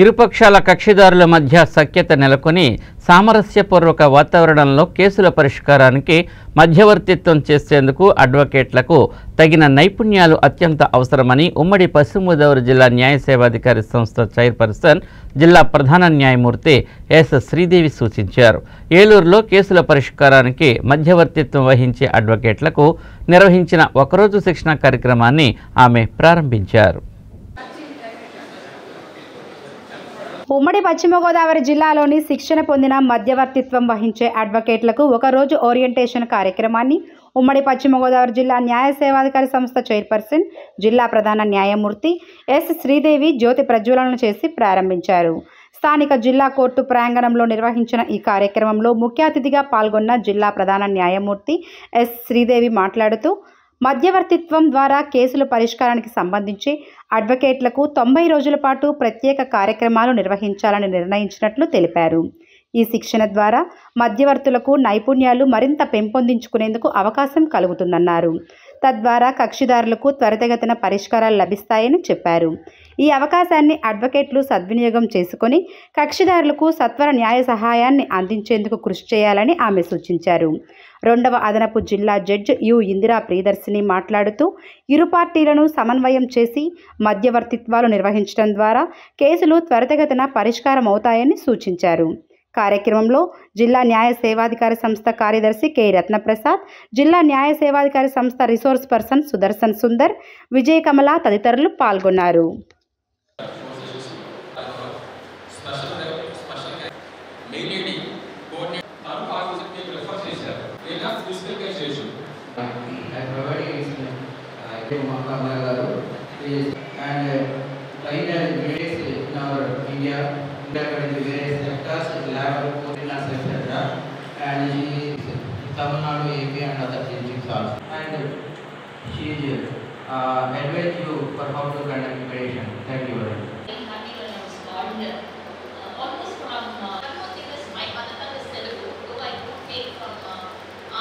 ఇరుపక్షాల కక్షిదారుల మధ్య సఖ్యత నెలకొని సామరస్యపూర్వక వాతావరణంలో కేసుల పరిష్కారానికి మధ్యవర్తిత్వం చేసేందుకు అడ్వకేట్లకు తగిన నైపుణ్యాలు అత్యంత అవసరమని ఉమ్మడి పశ్చిమ గోదావరి జిల్లా న్యాయ సేవాధికారి సంస్థ చైర్పర్సన్ జిల్లా ప్రధాన న్యాయమూర్తి ఎస్ శ్రీదేవి సూచించారు. ఏలూరులో కేసుల పరిష్కారానికి మధ్యవర్తిత్వం వహించే అడ్వకేట్లకు నిర్వహించిన ఒకరోజు శిక్షణ కార్యక్రమాన్ని ఆమె ప్రారంభించారు. ఉమ్మడి పశ్చిమ గోదావరి జిల్లాలోని శిక్షణ పొందిన మధ్యవర్తిత్వం వహించే అడ్వకేట్లకు ఒకరోజు ఓరియంటేషన్ కార్యక్రమాన్ని ఉమ్మడి పశ్చిమ గోదావరి జిల్లా న్యాయ సేవాధికారి సంస్థ చైర్పర్సన్ జిల్లా ప్రధాన న్యాయమూర్తి ఎస్ శ్రీదేవి జ్యోతి ప్రజ్వలన చేసి ప్రారంభించారు. స్థానిక జిల్లా కోర్టు ప్రాంగణంలో నిర్వహించిన ఈ కార్యక్రమంలో ముఖ్య అతిథిగా పాల్గొన్న జిల్లా ప్రధాన న్యాయమూర్తి ఎస్ శ్రీదేవి మాట్లాడుతూ మధ్యవర్తిత్వం ద్వారా కేసుల పరిష్కారానికి సంబంధించి అడ్వకేట్లకు 90 రోజుల పాటు ప్రత్యేక కార్యక్రమాలు నిర్వహించాలని నిర్ణయించినట్లు తెలిపారు. ఈ శిక్షణ ద్వారా మధ్యవర్తులకు నైపుణ్యాలు మరింత పెంపొందించుకునేందుకు అవకాశం కలుగుతుందన్నారు. తద్వారా కక్షిదారులకు త్వరితగతిన పరిష్కారాలు లభిస్తాయని చెప్పారు. ఈ అవకాశాన్ని అడ్వకేట్లు సద్వినియోగం చేసుకుని కక్షిదారులకు సత్వర న్యాయ సహాయాన్ని అందించేందుకు కృషి చేయాలని ఆమె సూచించారు. రెండవ అదనపు జిల్లా జడ్జి యు ఇందిరా ప్రియదర్శిని మాట్లాడుతూ ఇరు పార్టీలను సమన్వయం చేసి మధ్యవర్తిత్వాలు నిర్వహించడం ద్వారా కేసులు త్వరితగతిన పరిష్కారం అవుతాయని సూచించారు. కార్యక్రమంలో జిల్లా న్యాయ సేవాధికారి సంస్థ కార్యదర్శి కె రత్నప్రసాద్, జిల్లా న్యాయ సేవాధికారి సంస్థ రిసోర్స్ పర్సన్ సుదర్శన్ సుందర్, విజయ కమల తదితరులు పాల్గొన్నారు. Tamil Nadu, AP and other districts also. And she advise you for how to conduct preparation. Thank you very much. I'm happy when I was called almost from because my mother tongue is Telugu, so I could take from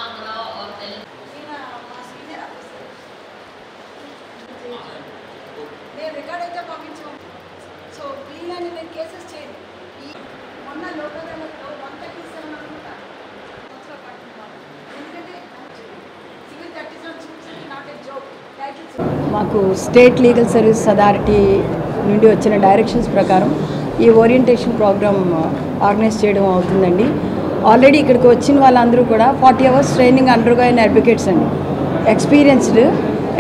Andhra or Telugu. నేను record అయితే పంపించాం. So వీళ్ళని నేను cases చేయండి. మొన్న లోకల్లో 137 అనుకుంటా పట్టుకున్నాను. ఎందుకంటే సివిల్ 37 చూసి నాట్ ఏ జోక్. మాకు స్టేట్ లీగల్ సర్వీస్ అథారిటీ నుండి వచ్చిన డైరెక్షన్స్ ప్రకారం ఈ ఓరియంటేషన్ ప్రోగ్రామ్ ఆర్గనైజ్ చేయడం అవుతుందండి. ఆల్రెడీ ఇక్కడికి వచ్చిన వాళ్ళందరూ కూడా 40 అవర్స్ ట్రైనింగ్ అండర్గో అయిన అడ్వకేట్స్ అండి, ఎక్స్పీరియన్స్డ్.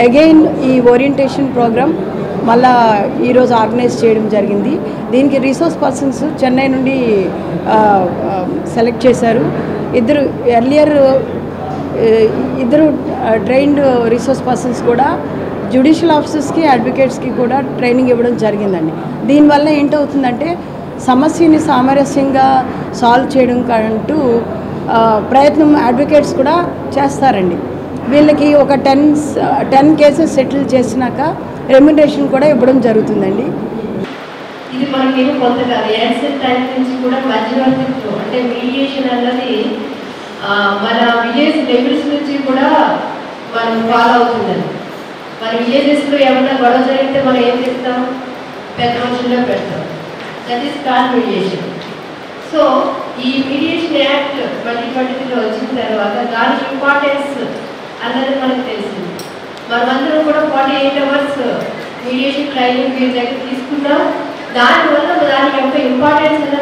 అగైన్ ఈ ఓరియంటేషన్ ప్రోగ్రామ్ మళ్ళా ఈరోజు ఆర్గనైజ్ చేయడం జరిగింది. దీనికి రిసోర్స్ పర్సన్స్ చెన్నై నుండి సెలెక్ట్ చేశారు. ఇద్దరు ట్రైన్డ్ రిసోర్స్ పర్సన్స్ కూడా జ్యుడిషియల్ ఆఫీసర్స్కి అడ్వకేట్స్కి కూడా ట్రైనింగ్ ఇవ్వడం జరిగిందండి. దీనివల్ల ఏంటవుతుందంటే సమస్యని సామరస్యంగా సాల్వ్ చేయడం కంటూ ప్రయత్నం అడ్వకేట్స్ కూడా చేస్తారండి. వీళ్ళకి ఒక 10 కేసెస్ సెటిల్ చేసినాక రెమ్యునరేషన్ కూడా ఇవ్వడం జరుగుతుందండి. ఇది మనకి కొంత కాదు, యాన్సెంట్ టైం నుంచి కూడా మధ్యవర్తిత్వం అంటే మీడియేషన్ అన్నది మన విలేజ్ లెవెల్స్ నుంచి కూడా మనం ఫాలో అవుతుందండి. మన విలేజెస్లో ఏమన్నా గొడవ జరిగితే మనం ఏం చేస్తాం, పెద్ద మనుషుల్లో పెడతాం. That is call mediation. So ఈ మీడియేషన్ యాక్ట్ 2023లో వచ్చిన తర్వాత దాని ఇంపార్టెన్స్ అన్నది మనకు తెలిసింది. మనమందరం కూడా 48 అవర్స్ మీడియేషన్ ట్రైనింగ్ వీరి దగ్గర తీసుకున్నాం. దానివల్ల దాని యొక్క ఇంపార్టెన్స్ అన్నది